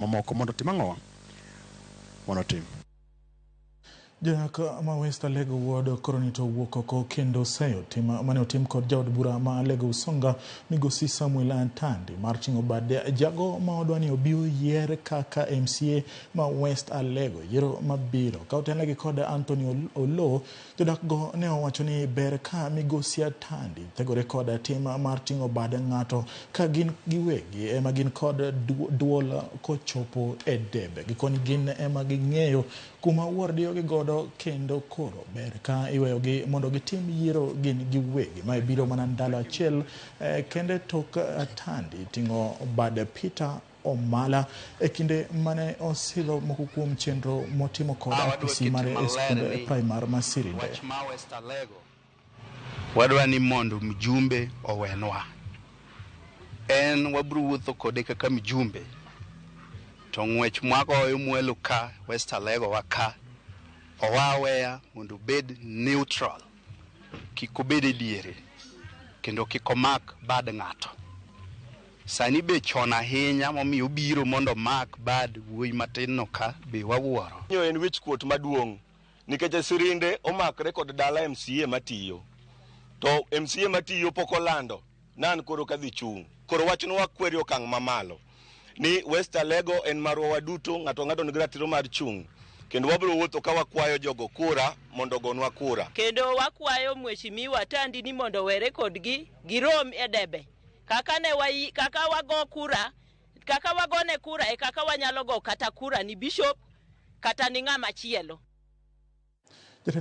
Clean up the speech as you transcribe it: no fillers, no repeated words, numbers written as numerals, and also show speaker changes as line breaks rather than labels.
mamoko mondo tim ang'o mondo tim.
Jack ma West Alego Ward koronito wuok oko kendo seyo mane otim kod jaod bura ma Alego Usonga migosi Samuel Atandi mar ting'o bade jago ma odwani obio yier kaka MCA ma West Alego yiero mabiro ka otenlegi kod Anthony Olo. Jodak go ne owacho ni ber ka migosi Atandi thegore kod tim mar ting'o bade ng'ato ka gin giwegi ema gin kod duol kochopo e debe gikoni gin ema ging'eyo kuma wuordiyo gi godo kendo koro ber ka iweyogi mondo gitim yiero gin giwegi ma biro mana ndalo achiel kende tok Atandi ting'o bade Peter Omala e kinde mane osidho moko kuom chenro motimo kod apisi mare e skund primar Masirinde.
Wadwa ni mondo mjumbe owenwa en wabro wuotho kode kaka mjumbe to ng'wech mwako omuelo ka West Alego waka owaweya mondo bed neutral kiko bede diere kendo kiko mak bad ng'ato sani be chona ahinya momiyo biro mondo mak bad wuoyi matin no ka be wawuoro
nyo en wich kuot maduong' nikech Sirinde omakre kod dala MCA matiyo to MCA matiyo pok olando nan koro kadhi chung koro wachno wakweri okang' mamalo ni West Alego en marwa waduto ng'ato ni ratiro mar chung kendo wabro wuotho ka wakwayo jogo kura mondo gonwa kura
kendo wakwayo Mheshimiwa Atandi ni mondo were kodgi girom e debe kaka wago kura kaka wagone kura e kaka wanyalo go kata kura ni bishop kata ni ng'ama chielo.